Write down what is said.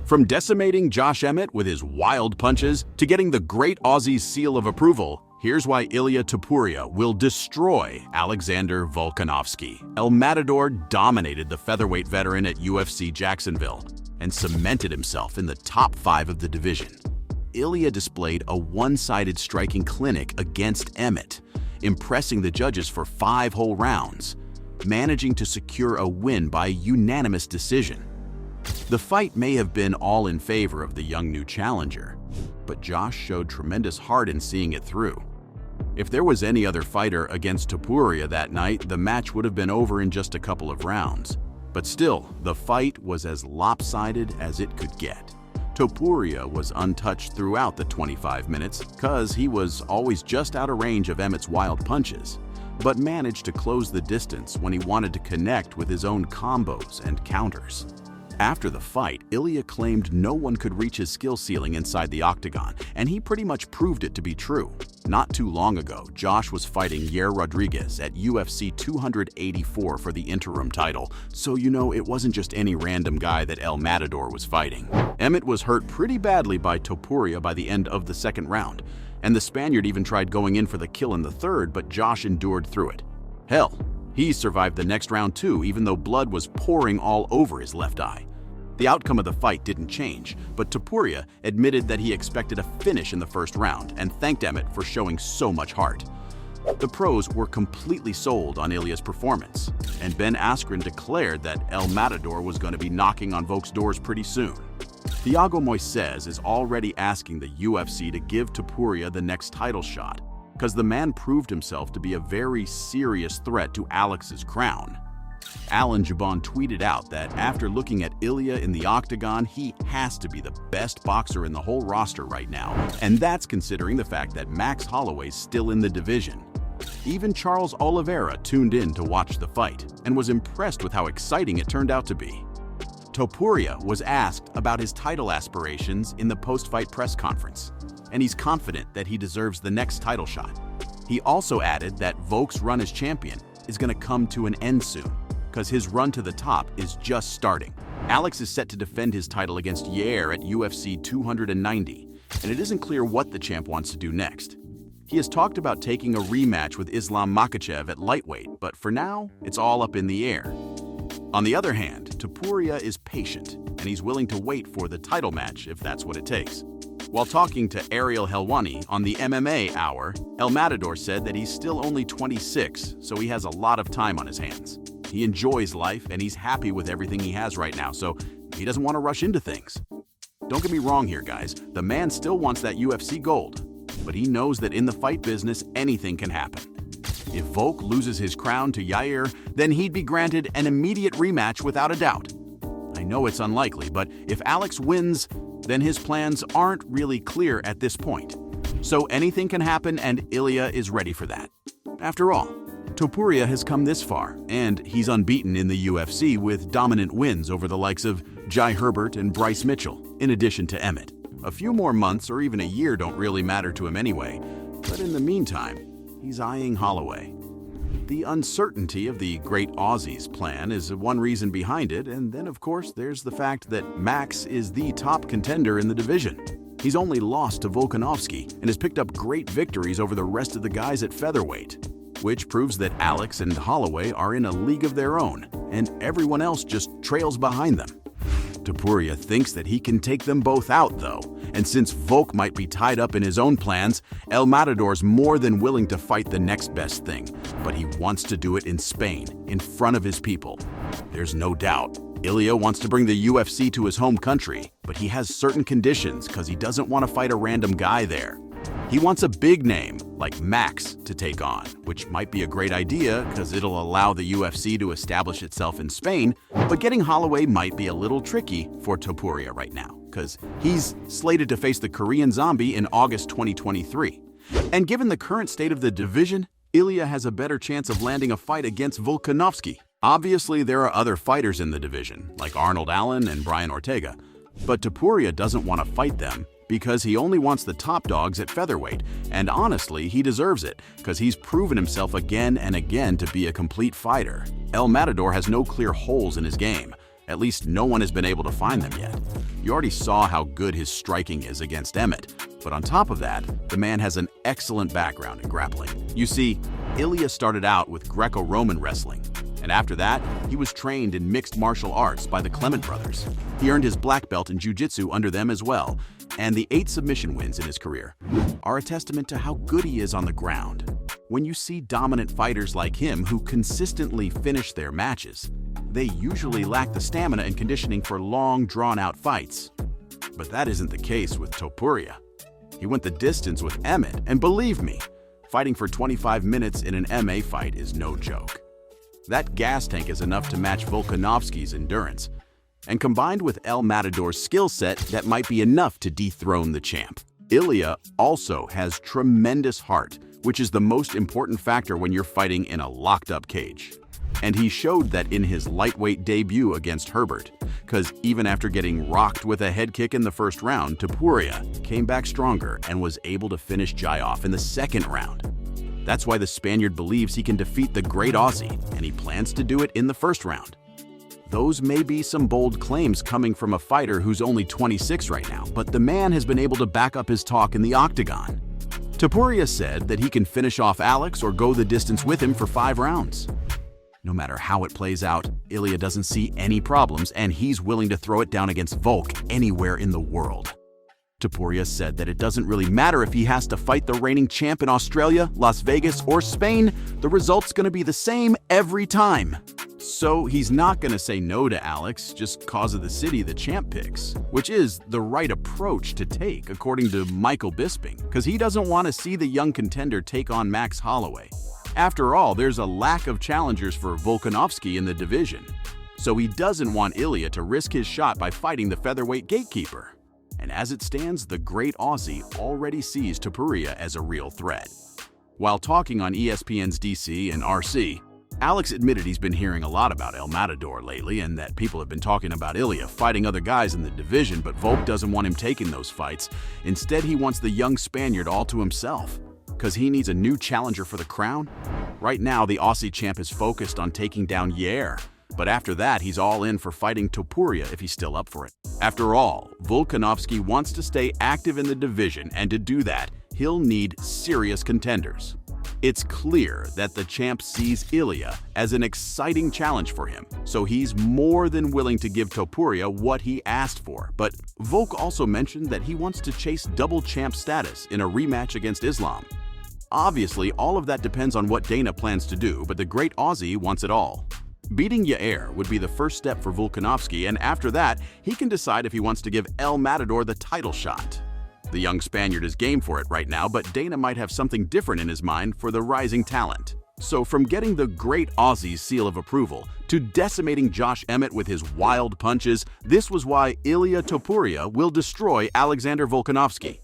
From decimating Josh Emmett with his wild punches to getting the great Aussie's seal of approval, here's why Illia Topuria will destroy Alexander Volkanovski. El Matador dominated the featherweight veteran at UFC Jacksonville and cemented himself in the top 5 of the division. Illia displayed a one-sided striking clinic against Emmett, impressing the judges for 5 whole rounds, managing to secure a win by unanimous decision. The fight may have been all in favor of the young new challenger, but Josh showed tremendous heart in seeing it through. If there was any other fighter against Topuria that night, the match would have been over in just a couple of rounds. But still, the fight was as lopsided as it could get. Topuria was untouched throughout the 25 minutes because he was always just out of range of Emmett's wild punches, but managed to close the distance when he wanted to connect with his own combos and counters. After the fight, Illia claimed no one could reach his skill ceiling inside the octagon, and he pretty much proved it to be true. Not too long ago, Josh was fighting Yair Rodriguez at UFC 284 for the interim title, so you know it wasn't just any random guy that El Matador was fighting. Emmett was hurt pretty badly by Topuria by the end of the second round, and the Spaniard even tried going in for the kill in the third, but Josh endured through it. Hell, he survived the next round too, even though blood was pouring all over his left eye. The outcome of the fight didn't change, but Topuria admitted that he expected a finish in the first round and thanked Emmett for showing so much heart. The pros were completely sold on Illia's performance, and Ben Askren declared that El Matador was going to be knocking on Volk's doors pretty soon. Thiago Moises is already asking the UFC to give Topuria the next title shot, because the man proved himself to be a very serious threat to Alex's crown. Alan Jabon tweeted out that after looking at Illia in the octagon, he has to be the best boxer in the whole roster right now, and that's considering the fact that Max Holloway's still in the division. Even Charles Oliveira tuned in to watch the fight and was impressed with how exciting it turned out to be. Topuria was asked about his title aspirations in the post-fight press conference, and he's confident that he deserves the next title shot. He also added that Volk's run as champion is going to come to an end soon, because his run to the top is just starting. Alex is set to defend his title against Yair at UFC 290, and it isn't clear what the champ wants to do next. He has talked about taking a rematch with Islam Makhachev at lightweight, but for now, it's all up in the air. On the other hand, Topuria is patient, and he's willing to wait for the title match if that's what it takes. While talking to Ariel Helwani on the MMA Hour, El Matador said that he's still only 26, so he has a lot of time on his hands. He enjoys life and he's happy with everything he has right now, so he doesn't want to rush into things. Don't get me wrong here, guys. The man still wants that UFC gold, but he knows that in the fight business, anything can happen. If Volk loses his crown to Yair, then he'd be granted an immediate rematch without a doubt. I know it's unlikely, but if Alex wins, then his plans aren't really clear at this point. So anything can happen, and Illia is ready for that. After all, Topuria has come this far, and he's unbeaten in the UFC with dominant wins over the likes of Jai Herbert and Bryce Mitchell, in addition to Emmett. A few more months or even a year don't really matter to him anyway, but in the meantime, he's eyeing Holloway. The uncertainty of the great Aussie's plan is one reason behind it, and then of course there's the fact that Max is the top contender in the division. He's only lost to Volkanovski and has picked up great victories over the rest of the guys at featherweight, which proves that Alex and Holloway are in a league of their own, and everyone else just trails behind them. Topuria thinks that he can take them both out, though, and since Volk might be tied up in his own plans, El Matador's more than willing to fight the next best thing, but he wants to do it in Spain, in front of his people. There's no doubt Illia wants to bring the UFC to his home country, but he has certain conditions because he doesn't want to fight a random guy there. He wants a big name, like Max, to take on, which might be a great idea because it'll allow the UFC to establish itself in Spain, but getting Holloway might be a little tricky for Topuria right now, because he's slated to face the Korean Zombie in August 2023. And given the current state of the division, Illia has a better chance of landing a fight against Volkanovski. Obviously, there are other fighters in the division, like Arnold Allen and Brian Ortega, but Topuria doesn't want to fight them because he only wants the top dogs at featherweight, and honestly, he deserves it, because he's proven himself again and again to be a complete fighter. El Matador has no clear holes in his game. At least no one has been able to find them yet. You already saw how good his striking is against Emmett, but on top of that, the man has an excellent background in grappling. You see, Illia started out with Greco-Roman wrestling, and after that, he was trained in mixed martial arts by the Clement brothers. He earned his black belt in jiu-jitsu under them as well, and the 8 submission wins in his career are a testament to how good he is on the ground. When you see dominant fighters like him who consistently finish their matches, they usually lack the stamina and conditioning for long, drawn-out fights. But that isn't the case with Topuria. He went the distance with Emmett, and believe me, fighting for 25 minutes in an MMA fight is no joke. That gas tank is enough to match Volkanovski's endurance, and combined with El Matador's skill set, that might be enough to dethrone the champ. Illia also has tremendous heart, which is the most important factor when you're fighting in a locked-up cage. And he showed that in his lightweight debut against Herbert, because even after getting rocked with a head kick in the first round, Topuria came back stronger and was able to finish Jai off in the second round. That's why the Spaniard believes he can defeat the great Aussie, and he plans to do it in the first round. Those may be some bold claims coming from a fighter who's only 26 right now, but the man has been able to back up his talk in the octagon. Topuria said that he can finish off Alex or go the distance with him for 5 rounds. No matter how it plays out, Illia doesn't see any problems, and he's willing to throw it down against Volk anywhere in the world. Topuria said that it doesn't really matter if he has to fight the reigning champ in Australia, Las Vegas, or Spain, the result's gonna be the same every time. So he's not gonna say no to Alex just cause of the city the champ picks, which is the right approach to take according to Michael Bisping, because he doesn't want to see the young contender take on Max Holloway. After all, there's a lack of challengers for Volkanovski in the division, so he doesn't want Illia to risk his shot by fighting the featherweight gatekeeper. And as it stands, the great Aussie already sees Topuria as a real threat. While talking on ESPN's DC and RC, Alex admitted he's been hearing a lot about El Matador lately and that people have been talking about Illia fighting other guys in the division, but Volk doesn't want him taking those fights. Instead, he wants the young Spaniard all to himself. Because he needs a new challenger for the crown? Right now, the Aussie champ is focused on taking down Yair, but after that, he's all in for fighting Topuria if he's still up for it. After all, Volkanovski wants to stay active in the division, and to do that, he'll need serious contenders. It's clear that the champ sees Illia as an exciting challenge for him, so he's more than willing to give Topuria what he asked for. But Volk also mentioned that he wants to chase double champ status in a rematch against Islam. Obviously, all of that depends on what Dana plans to do, but the great Aussie wants it all. Beating Yair would be the first step for Volkanovski, and after that, he can decide if he wants to give El Matador the title shot. The young Spaniard is game for it right now, but Dana might have something different in his mind for the rising talent. So from getting the great Aussie's seal of approval to decimating Josh Emmett with his wild punches, this was why Illia Topuria will destroy Alexander Volkanovski.